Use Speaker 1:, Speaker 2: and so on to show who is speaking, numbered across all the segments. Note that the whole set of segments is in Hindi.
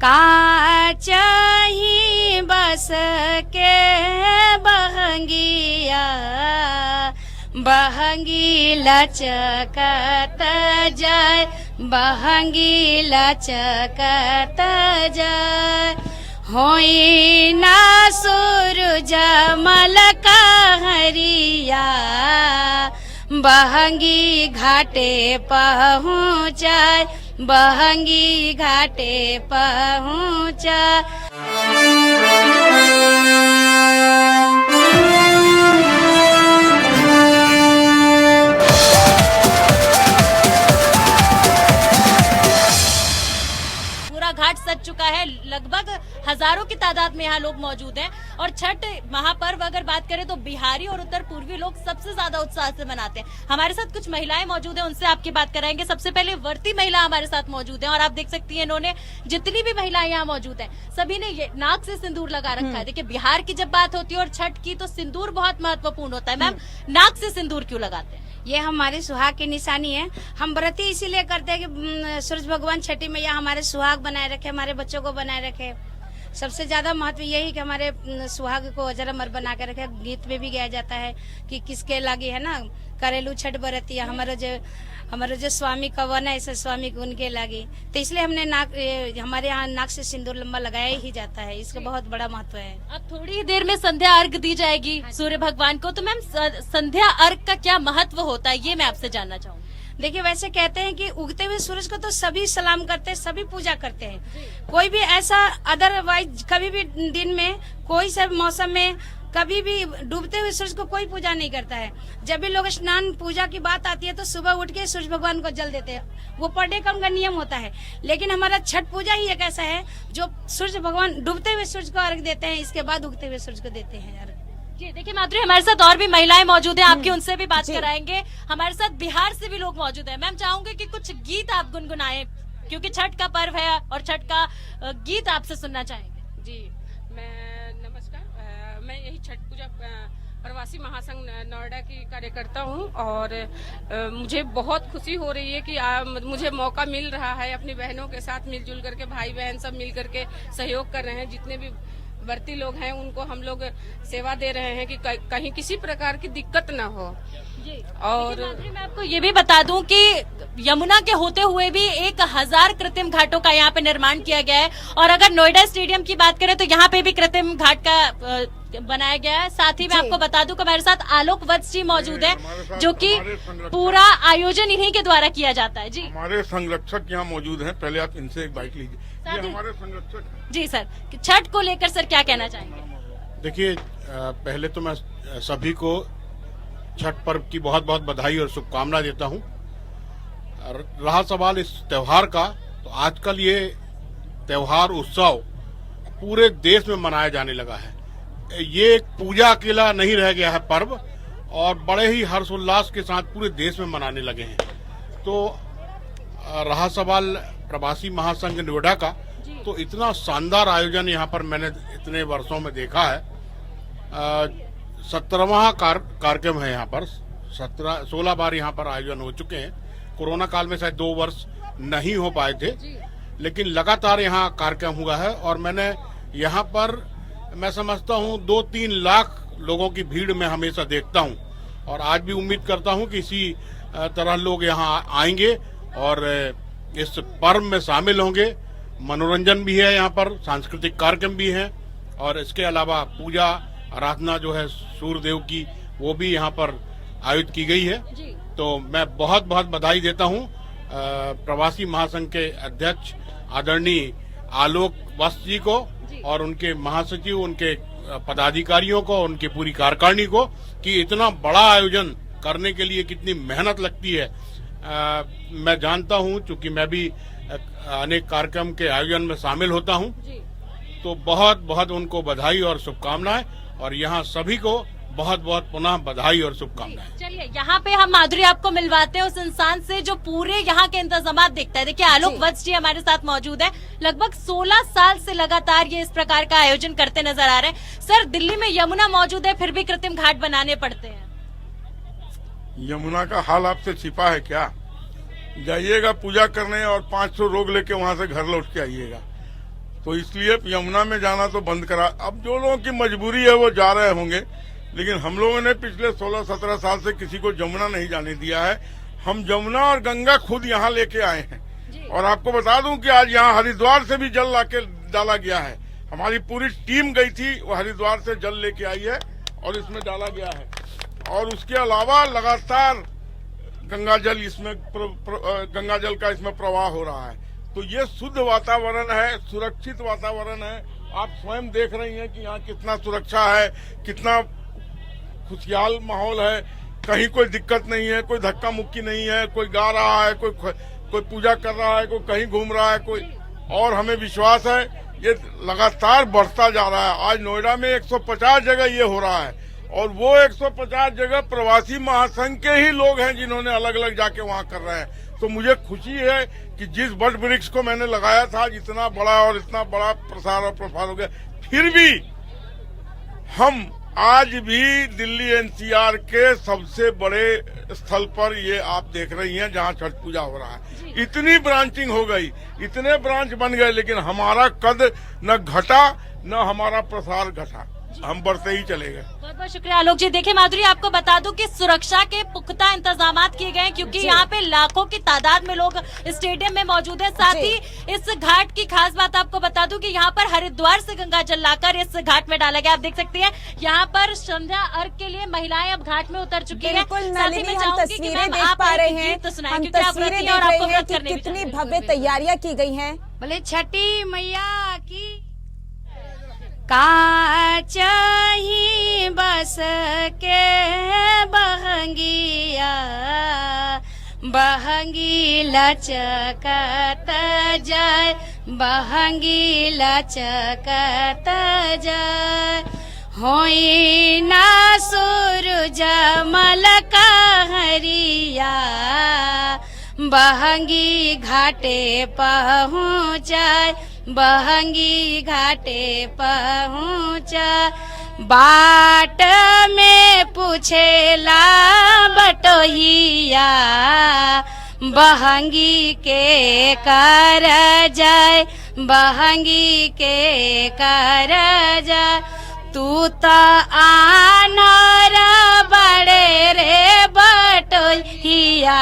Speaker 1: कांच ही बस के बहंगिया, बहंगी लचकत जाय, बहंगी लचकत जाय। होई ना सूरज मल कहरिया, बहंगी घाटे पहुँचाय, बहंगी घाटे पहुँचाय।
Speaker 2: घाट सज चुका है, लगभग हजारों की तादाद में यहाँ लोग मौजूद हैं। और छठ महापर्व अगर बात करें तो बिहारी और उत्तर पूर्वी लोग सबसे ज्यादा उत्साह से मनाते हैं। हमारे साथ कुछ महिलाएं मौजूद हैं, उनसे आपकी बात कराएंगे। सबसे पहले व्रती महिला हमारे साथ मौजूद है और आप देख सकती हैं इन्होंने जितनी भी महिलाएं यहाँ मौजूद है सभी ने ये नाक से सिंदूर लगा रखा है। देखिए बिहार की जब बात होती है और छठ की तो सिंदूर बहुत महत्वपूर्ण होता है। मैम, नाक से सिंदूर क्यों लगाते हैं?
Speaker 1: ये हमारी सुहाग की निशानी है। हम व्रती इसीलिए करते हैं कि सूरज भगवान छठी मैया हमारे सुहाग बनाए रखे, हमारे बच्चों को बनाए रखे। सबसे ज्यादा महत्व यही कि हमारे सुहाग को अजर अमर बना के रखे। गीत में भी गाया जाता है कि किसके लागी है ना करेलू छठ बरतिया, हमारे जो स्वामी कवन है ऐसे स्वामी उनके लागी। तो इसलिए हमने हमारे यहाँ नाक से सिंदूर लंबा लगाया ही जाता है। इसका बहुत बड़ा महत्व है।
Speaker 2: अब थोड़ी ही देर में संध्या अर्घ दी जाएगी सूर्य भगवान को, तो मैम संध्या अर्घ का क्या महत्व होता है ये मैं आपसे जानना चाहूँगी।
Speaker 1: देखिए वैसे कहते हैं कि उगते हुए सूरज को तो सभी सलाम करते हैं, सभी पूजा करते हैं। कोई भी ऐसा अदरवाइज कभी भी दिन में कोई सा मौसम में कभी भी डूबते हुए सूरज को कोई पूजा नहीं करता है। जब भी लोग स्नान पूजा की बात आती है तो सुबह उठ के सूरज भगवान को जल देते हैं। वो पर डे कम का नियम होता है, लेकिन हमारा छठ पूजा ही एक ऐसा है जो सूर्य भगवान डूबते हुए सूरज को अर्घ देते हैं, इसके बाद उगते हुए सूरज को देते हैं अर्घ।
Speaker 2: जी देखिए माधुरी, हमारे साथ और भी महिलाएं मौजूद हैं, आपकी उनसे भी बात कराएंगे। हमारे साथ बिहार से भी लोग मौजूद हैं। मैम चाहूंगी कि कुछ गीत आप गुनगुनाएं क्योंकि छठ का पर्व है और छठ का गीत आपसे सुनना चाहेंगे।
Speaker 3: जी नमस्कार, मैं यही छठ पूजा प्रवासी महासंघ नोएडा की कार्यकर्ता हूँ और मुझे बहुत खुशी हो रही है कि मुझे मौका मिल रहा है अपनी बहनों के साथ मिलजुल करके, भाई बहन सब मिल करके सहयोग कर रहे हैं। जितने भी व्रती लोग हैं उनको हम लोग सेवा दे रहे हैं कि कहीं किसी प्रकार की दिक्कत न हो। और
Speaker 2: मैं आपको ये भी बता दूं कि यमुना के होते हुए भी 1000 कृत्रिम घाटों का यहाँ पे निर्माण किया गया है। और अगर नोएडा स्टेडियम की बात करें तो यहाँ पे भी कृत्रिम घाट का बनाया गया है। साथ ही मैं आपको बता दूं कि हमारे साथ आलोक वत्स जी मौजूद है जो कि पूरा आयोजन इन्हीं के द्वारा किया जाता है। जी
Speaker 4: हमारे संरक्षक यहाँ मौजूद हैं, पहले आप इनसे एक बाइट लीजिए। ये हमारे संरक्षक।
Speaker 2: जी सर, छठ को लेकर सर क्या कहना चाहेंगे?
Speaker 4: देखिए पहले तो मैं सभी को छठ पर्व की बहुत बहुत बधाई और शुभकामना देता हूँ। रहा सवाल इस त्योहार का, तो आजकल ये त्योहार उत्सव पूरे देश में मनाया जाने लगा है। ये एक पूजा अकेला नहीं रह गया है पर्व, और बड़े ही हर्षोल्लास के साथ पूरे देश में मनाने लगे हैं। तो रहा सवाल प्रवासी महासंघ नोएडा का, तो इतना शानदार आयोजन यहाँ पर मैंने इतने वर्षों में देखा है। 17वां कार्यक्रम है यहाँ पर। 16 बार यहाँ पर आयोजन हो चुके हैं। कोरोना काल में शायद 2 वर्ष नहीं हो पाए थे, लेकिन लगातार यहाँ कार्यक्रम हुआ है। और मैंने यहाँ पर मैं समझता हूँ 2-3 लाख लोगों की भीड़ में हमेशा देखता हूँ, और आज भी उम्मीद करता हूँ कि इसी तरह लोग यहाँ आएंगे और इस पर्व में शामिल होंगे। मनोरंजन भी है यहाँ पर, सांस्कृतिक कार्यक्रम भी है, और इसके अलावा पूजा आराधना जो है सूर्यदेव की वो भी यहाँ पर आयोजित की गई है। तो मैं बहुत बहुत बधाई देता हूँ प्रवासी महासंघ के अध्यक्ष आदरणीय आलोक वत्स जी को और उनके महासचिव, उनके पदाधिकारियों को, उनकी पूरी कार्यकारिणी को, कि इतना बड़ा आयोजन करने के लिए कितनी मेहनत लगती है। मैं जानता हूँ, चूंकि मैं भी अनेक कार्यक्रम के आयोजन में शामिल होता हूँ, तो बहुत बहुत उनको बधाई और शुभकामनाएं, और यहाँ सभी को बहुत बहुत पुनः बधाई और शुभकामनाएं।
Speaker 2: चलिए यहाँ पे हम माधुरी आपको मिलवाते हैं उस इंसान से जो पूरे यहाँ के इंतजामात देखता है। देखिए आलोक वत्स जी हमारे साथ मौजूद है। लगभग 16 साल से लगातार ये इस प्रकार का आयोजन करते नजर आ रहे हैं। सर, दिल्ली में यमुना मौजूद है फिर भी कृत्रिम घाट बनाने पड़ते हैं।
Speaker 4: यमुना का हाल आपसे छिपा है क्या? जाइएगा पूजा करने और 500 लोग लेके वहाँ से घर लौट के आइएगा।
Speaker 5: तो इसलिए यमुना में जाना तो बंद करा। अब जो लोगों की मजबूरी है वो जा रहे होंगे, लेकिन हम लोगों ने पिछले 16-17 साल से किसी को जमुना नहीं जाने दिया है। हम जमुना और गंगा खुद यहाँ लेके आए हैं। और आपको बता दूं कि आज यहाँ हरिद्वार से भी जल लाके डाला गया है। हमारी पूरी टीम गई थी, वो हरिद्वार से जल लेके आई है और इसमें डाला गया है। और उसके अलावा लगातार गंगा जल का इसमें प्रवाह हो रहा है। तो ये शुद्ध वातावरण है, सुरक्षित वातावरण है। आप स्वयं देख रही हैं कि यहाँ कितना सुरक्षा है, कितना खुशहाल माहौल है। कहीं कोई दिक्कत नहीं है, कोई धक्का मुक्की नहीं है, कोई गा रहा है, कोई पूजा कर रहा है, कोई कहीं घूम रहा है, कोई। और हमें विश्वास है ये लगातार बढ़ता जा रहा है। आज नोएडा में 150 जगह ये हो रहा है और वो 150 जगह प्रवासी महासंघ के ही लोग हैं जिन्होंने अलग अलग जाके वहाँ कर रहे हैं। तो मुझे खुशी है कि जिस वट वृक्ष को मैंने लगाया था, जितना बड़ा और इतना बड़ा प्रसार और प्रसार हो गया, फिर भी हम आज भी दिल्ली एनसीआर के सबसे बड़े स्थल पर ये आप देख रही हैं जहां छठ पूजा हो रहा है। इतनी ब्रांचिंग हो गई, इतने ब्रांच बन गए, लेकिन हमारा कद न घटा न हमारा प्रसार घटा, हम बढ़ते ही चले गए।
Speaker 2: बहुत बहुत शुक्रिया आलोक जी। देखिए माधुरी, आपको बता दूं कि सुरक्षा के पुख्ता इंतजाम किए गए हैं, क्योंकि यहाँ पे लाखों की तादाद में लोग स्टेडियम में मौजूद है। साथ ही इस घाट की खास बात आपको बता दूं कि यहाँ पर हरिद्वार से गंगा जल लाकर इस घाट में डाला गया। आप देख सकते हैं यहाँ पर संध्या अर्घ के लिए महिलाएं अब घाट में उतर चुकी है।
Speaker 6: नलिनी, हम तस्वीरें देख पा रहे हैं, हम तस्वीरें देख रहे हैं कि कितनी भव्य तैयारियां की गई हैं।
Speaker 1: बोले छठी मैया की का चाही बस के बहंगिया, बहंगी लचकत जाय, बहंगी लचकत जाय। होई ना सूरज मल कहरिया, बहंगी घाटे पहुँचाय, बहंगी घाटे पहुँचा। बाट में पूछेला बटोहिया, बहंगी के कर जाय, बहंगी के कर जाय। तू तो आनर बड़े रे बटोहिया,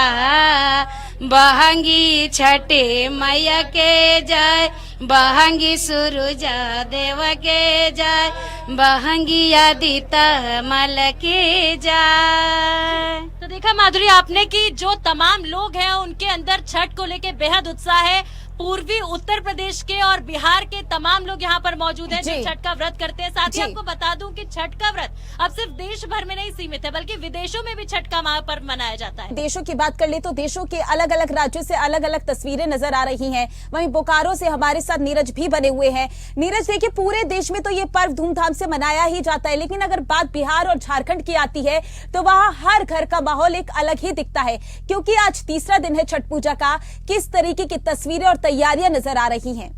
Speaker 1: बहंगी छठे मैया के जाय, बहंगी सूरज देव के जाय, बहंगी आदित्य मल के जाय।
Speaker 2: तो देखा माधुरी आपने कि जो तमाम लोग हैं उनके अंदर छठ को लेके बेहद उत्साह है। पूर्वी उत्तर प्रदेश के और बिहार के तमाम लोग यहाँ पर मौजूद हैं जो छठ का व्रत करते हैं। साथ ही आपको बता दूं कि छठ का व्रत अब सिर्फ देश भर में नहीं सीमित है, बल्कि विदेशों में भी छठ का महापर्व मनाया जाता है।
Speaker 6: देशों की बात कर ले तो देशों के अलग अलग राज्यों से अलग अलग तस्वीरें नजर आ रही हैं। वहीं बोकारो से हमारे साथ नीरज भी बने हुए हैं। नीरज, देखिए पूरे देश में तो ये पर्व धूमधाम से मनाया ही जाता है, लेकिन अगर बात बिहार और झारखंड की आती है तो वहाँ हर घर का माहौल एक अलग ही दिखता है, क्योंकि आज तीसरा दिन है छठ पूजा का। किस तरीके की तस्वीरें और तैयारियां नजर आ रही हैं?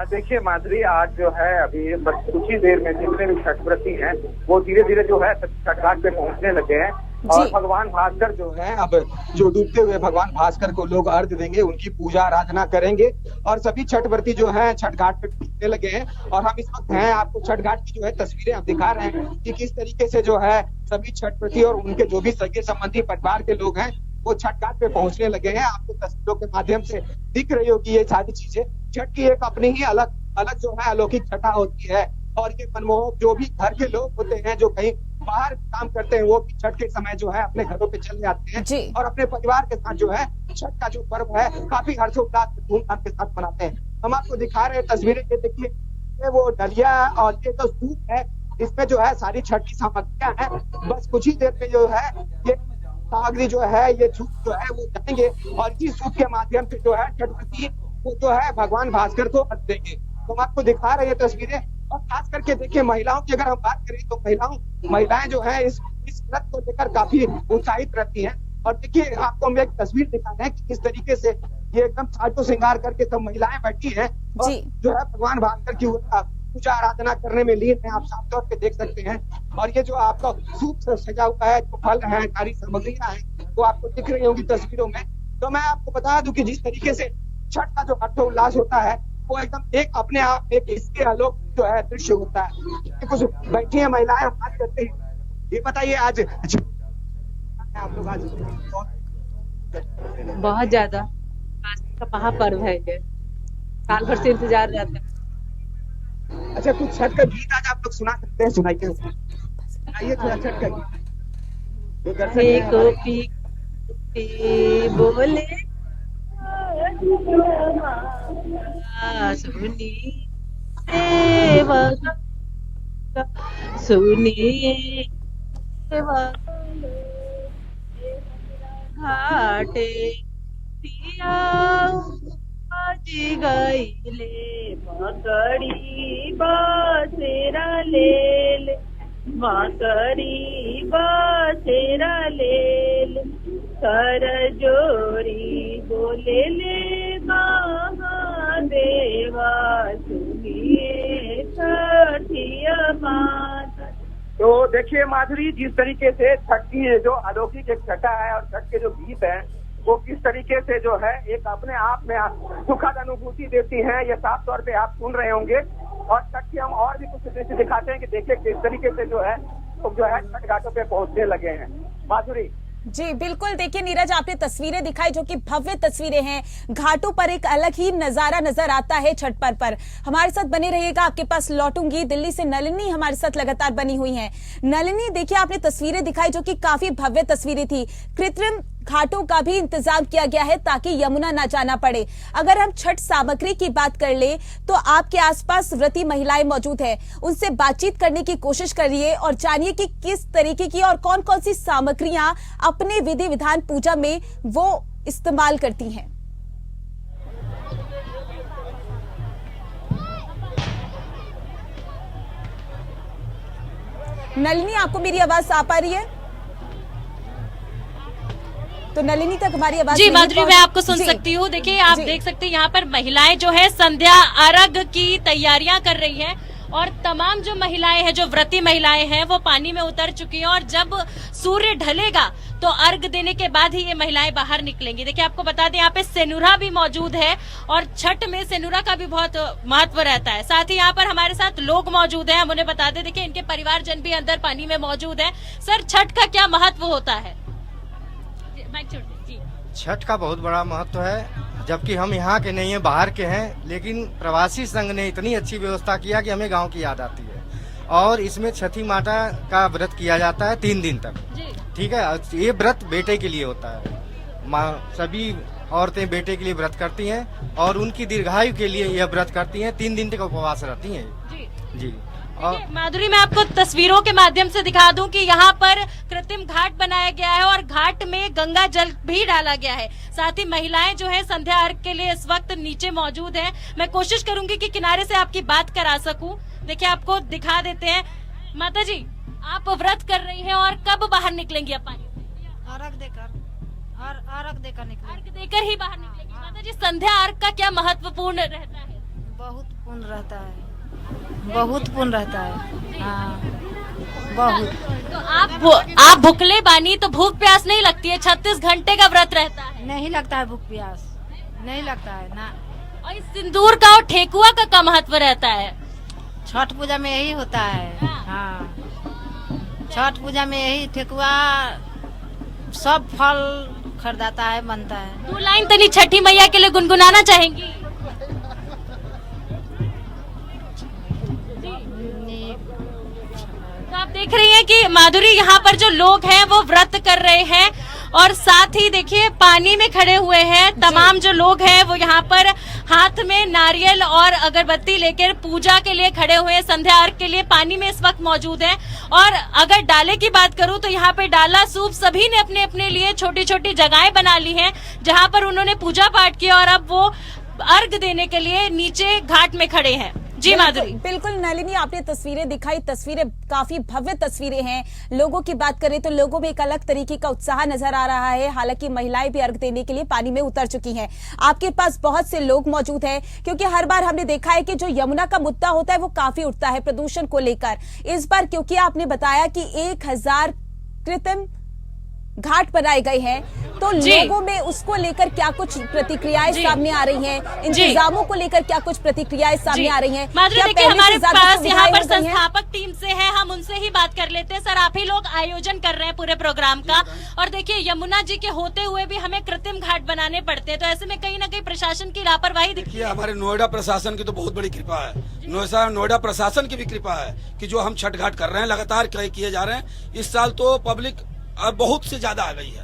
Speaker 7: देखिए माधुरी, आज जो है अभी बस कुछ ही देर में जितने भी छठ व्रती हैं वो धीरे धीरे जो है छठ घाट पे पहुंचने लगे हैं। और भगवान भास्कर जो है, अब जो डूबते हुए भगवान भास्कर को लोग अर्घ्य देंगे, उनकी पूजा आराधना करेंगे। और सभी छठ व्रती जो है छठ घाट पे पहुंचने लगे हैं। और हम इस वक्त हैं, आपको छठ घाट की जो है तस्वीरें हम दिखा रहे हैं कि किस तरीके से जो है सभी छठ व्रती और उनके जो भी सगे संबंधी परिवार के लोग हैं वो छठ घाट पे पहुंचने लगे हैं। आपको तस्वीरों के माध्यम से दिख रही होगी ये सारी चीजें। छठ की एक अपनी ही अलग जो है अलौकिक छठा होती है। और ये मनमोहक जो भी घर के लोग होते हैं जो कहीं बाहर काम करते हैं, वो भी छठ के समय जो है अपने घरों पे चले जाते हैं और अपने परिवार के साथ जो है छठ का जो पर्व है काफी हर्षोल्लास धूमधाम के साथ मनाते हैं। हम आपको दिखा रहे हैं तस्वीरें, ये देखिए, ये वो डलिया और ये जो सूप है, इसमें जो है सारी छठ की सामग्रियां हैं। बस कुछ ही देर में जो है ये सामग्री जो है, ये सूप जो है वो जाएंगे और इसी सूप के माध्यम से जो है छठ व्रती वो जो है भगवान भास्कर को अर्घ्य देंगे। तो हम आपको दिखा रहे हैं तस्वीरें। और खास करके देखिए महिलाओं की अगर हम बात करें तो महिलाएं जो है इस व्रत को लेकर काफी उत्साहित रहती हैं। और देखिए आपको हम एक तस्वीर दिखा रहे हैं कि किस तरीके से ये एकदम साजो श्रृंगार करके सब महिलाएं बैठी हैं और जो है भगवान भास्कर की पूजा आराधना करने में लीन है, आप साफ तौर पे देख सकते हैं। और ये जो आपका सूप से सजा हुआ है, जो फल है, सारी सामग्रियां हैं, वो आपको दिख रही होंगी तस्वीरों में। तो मैं आपको बता दूं कि जिस तरीके से छठ का जो हर्षोल्लास होता है वो एकदम एक अपने आप एक इसके आलोक जो है दृश्य होता है। कुछ बैठी है महिलाएं, बात करते हैं। ये बताइए आज आप लोग आज
Speaker 8: बहुत ज्यादा का महापर्व है ये, साल भर से इंतजार रहता है।
Speaker 7: अच्छा, कुछ छठ का गीत आज आप लोग सुना सकते हैं? सुनाइए थोड़ा छठ का गीत। जो दर्शक हैं हमारे-
Speaker 8: पी बोले सुनिए सुनिए घाटे पिया आज गईले मकड़ी बासेरा ले मकड़ी बासेरा ले कर जोरी बोले ले महादेवा सुनिए छठिया माता।
Speaker 7: तो देखिए माधुरी, जिस तरीके से छठ की जो अलौकिक एक छठा है और छठ के जो गीत हैं वो किस तरीके से जो है एक अपने आप में सुखद अनुभूति देती हैं, ये साफ तौर पे आप सुन रहे होंगे। और छठ की हम और भी कुछ दृश्य दिखाते हैं कि देखिए किस तरीके से जो है लोग जो है छठ घाटों पे पहुंचने लगे हैं। माधुरी
Speaker 6: जी बिल्कुल, देखिए नीरज, आपने तस्वीरें दिखाई जो कि भव्य तस्वीरें हैं। घाटों पर एक अलग ही नजारा नजर आता है छठ पर्व पर। हमारे साथ बने रहिएगा, आपके पास लौटूंगी। दिल्ली से नलिनी हमारे साथ लगातार बनी हुई हैं। नलिनी, देखिए आपने तस्वीरें दिखाई जो कि काफी भव्य तस्वीरें थी। कृत्रिम घाटों का भी इंतजाम किया गया है ताकि यमुना ना जाना पड़े। अगर हम छठ सामग्री की बात कर ले तो आपके आसपास व्रती महिलाएं मौजूद है, उनसे बातचीत करने की कोशिश करिए और जानिए कि किस तरीके की और कौन कौन सी सामग्रियां अपने विधि विधान पूजा में वो इस्तेमाल करती हैं। नलिनी, आपको मेरी आवाज आ पा रही है? तो नलिनी तक हमारी आवाज
Speaker 2: जी माधुरी, मैं आपको सुन सकती हूँ। देखिए आप देख सकते हैं यहाँ पर महिलाएं जो है संध्या अर्घ की तैयारियां कर रही हैं और तमाम जो महिलाएं हैं, जो व्रती महिलाएं हैं, वो पानी में उतर चुकी हैं और जब सूर्य ढलेगा तो अर्घ देने के बाद ही ये महिलाएं बाहर निकलेंगी। देखिए आपको बता दें यहाँ पे सेनुरा भी मौजूद है और छठ में सेनुरा का भी बहुत महत्व रहता है। साथ ही यहाँ पर हमारे साथ लोग मौजूद हैं, हम उन्हें बता दें। देखिए इनके परिवारजन भी अंदर पानी में मौजूद है। सर, छठ का क्या महत्व होता है?
Speaker 9: छठ का बहुत बड़ा महत्व है, जबकि हम यहाँ के नहीं हैं, बाहर के हैं, लेकिन प्रवासी संघ ने इतनी अच्छी व्यवस्था किया कि हमें गांव की याद आती है। और इसमें छठी माता का व्रत किया जाता है 3 दिन तक। ठीक है, ये व्रत बेटे के लिए होता है। सभी औरतें बेटे के लिए व्रत करती हैं और उनकी दीर्घायु के लिए यह व्रत करती हैं। 3 दिन तक उपवास रहती हैं जी।
Speaker 2: और माधुरी, मैं आपको तस्वीरों के माध्यम से दिखा दूं कि यहाँ पर कृत्रिम घाट बनाया गया है और घाट में गंगा जल भी डाला गया है। साथ ही महिलाएं जो है संध्या अर्घ के लिए इस वक्त नीचे मौजूद हैं। मैं कोशिश करूंगी कि किनारे से आपकी बात करा सकूं। देखिए आपको दिखा देते हैं। माता जी, आप व्रत कर रही हैं और कब बाहर निकलेंगी आप पानी से?
Speaker 10: अर्घ देकर निकलेंगे।
Speaker 2: अर्घ देकर ही बाहर निकलेंगी। माता जी, संध्या अर्घ का क्या महत्वपूर्ण रहता है?
Speaker 10: बहुत पुण्य रहता है, बहुत पुण्य रहता है। हाँ, बहुत।
Speaker 2: तो आप भूखले बानी तो भूख प्यास नहीं लगती है? 36 घंटे का व्रत रहता है।
Speaker 10: नहीं लगता है भूख प्यास, नहीं लगता है ना।
Speaker 2: और इस सिंदूर का और ठेकुआ का क्या महत्व रहता है?
Speaker 10: छठ पूजा में यही होता है। हाँ, छठ पूजा में यही ठेकुआ सब फल खरीदाता है, बनता है।
Speaker 2: 2 लाइन तनी छठी मैया के लिए गुनगुनाना चाहेंगी? तो आप देख रही हैं कि माधुरी, यहाँ पर जो लोग हैं वो व्रत कर रहे हैं और साथ ही देखिए पानी में खड़े हुए हैं। तमाम जो लोग हैं वो यहाँ पर हाथ में नारियल और अगरबत्ती लेकर पूजा के लिए खड़े हुए हैं, संध्या अर्घ के लिए पानी में इस वक्त मौजूद हैं। और अगर डाले की बात करूं तो यहाँ पे डाला सूप सभी ने अपने अपने लिए छोटी छोटी जगहें बना ली हैं जहाँ पर उन्होंने पूजा पाठ किया और अब वो अर्घ देने के लिए नीचे घाट में खड़े हैं। जी माधुरी,
Speaker 6: बिल्कुल नलिनी, आपने तस्वीरें दिखाई, तस्वीरें काफी भव्य तस्वीरें हैं। लोगों की बात करें तो लोगों में एक अलग तरीके का उत्साह नजर आ रहा है। हालांकि महिलाएं भी अर्घ देने के लिए पानी में उतर चुकी हैं। आपके पास बहुत से लोग मौजूद हैं क्योंकि हर बार हमने देखा है कि जो यमुना का मुद्दा होता है वो काफी उठता है प्रदूषण को लेकर। इस बार क्योंकि आपने बताया कि 1000 कृत्रिम घाट बनाए गए हैं, तो
Speaker 2: जी।
Speaker 6: लोगों में उसको लेकर क्या कुछ प्रतिक्रियाएं
Speaker 2: जी।
Speaker 6: सामने आ रही हैं, इंतजामों को लेकर क्या कुछ प्रतिक्रियाएं सामने आ रही हैं?
Speaker 2: माधुरी,
Speaker 6: क्या
Speaker 2: देखिए
Speaker 6: पहले से
Speaker 2: हमारे
Speaker 6: ज्यादा
Speaker 2: पास
Speaker 6: सुविधाएं
Speaker 2: यहाँ पर
Speaker 6: हो गई हैं?
Speaker 2: संस्थापक टीम से है, हम उनसे ही बात कर लेते हैं। सर, आप ही लोग आयोजन कर रहे हैं पूरे प्रोग्राम का, और देखिए यमुना जी के होते हुए भी हमें कृत्रिम घाट बनाने पड़ते हैं, तो ऐसे में कहीं ना कहीं प्रशासन की लापरवाही दिखती
Speaker 11: देखिए,
Speaker 2: है।
Speaker 11: हमारे नोएडा प्रशासन की तो बहुत बड़ी कृपा है, नोएडा प्रशासन की भी कृपा है कि जो हम छठ घाट कर रहे हैं लगातार किए जा रहे हैं। इस साल तो पब्लिक बहुत से ज्यादा आ गई है,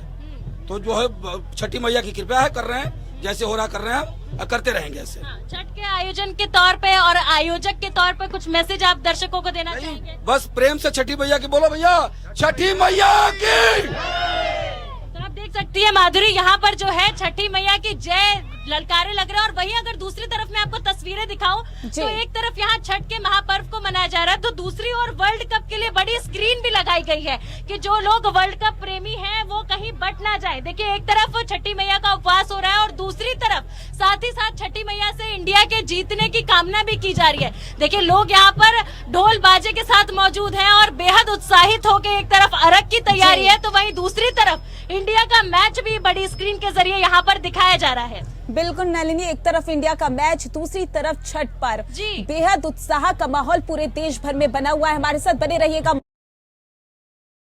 Speaker 11: तो जो है छठी मैया की कृपा है, कर रहे हैं, जैसे हो रहा कर रहे हैं और करते रहेंगे ऐसे।
Speaker 2: छठ के आयोजन के तौर पे और आयोजक के तौर पे कुछ मैसेज आप दर्शकों को देना चाहेंगे?
Speaker 11: बस प्रेम से छठी मैया की बोलो भैया, छठी मैया की।
Speaker 2: तो आप देख सकती है माधुरी, यहाँ पर जो है छठी मैया की जय ललकारे लग रहा है, और वहीं अगर दूसरी तरफ मैं आपको तस्वीरें दिखाऊं तो एक तरफ यहाँ छठ के महापर्व को मनाया जा रहा है, तो दूसरी ओर वर्ल्ड कप के लिए बड़ी स्क्रीन भी लगाई गई है कि जो लोग वर्ल्ड कप प्रेमी हैं वो कहीं बट ना जाए। देखिए, एक तरफ छठी मैया का उपवास हो रहा है और दूसरी तरफ साथ ही साथ छठी मैया से इंडिया के जीतने की कामना भी की जा रही है। देखिए, लोग यहाँ पर ढोल बाजे के साथ मौजूद हैं और बेहद उत्साहित होकर एक तरफ अर्घ की तैयारी है, तो वहीं दूसरी तरफ इंडिया का मैच भी बड़ी स्क्रीन के जरिए यहाँ पर दिखाया जा रहा है।
Speaker 6: बिल्कुल नलिनी, एक तरफ इंडिया का मैच, दूसरी तरफ छठ पर्व।
Speaker 2: जी।
Speaker 6: बेहद उत्साह का माहौल पूरे देश भर में बना हुआ है। हमारे साथ बने रहिएगा।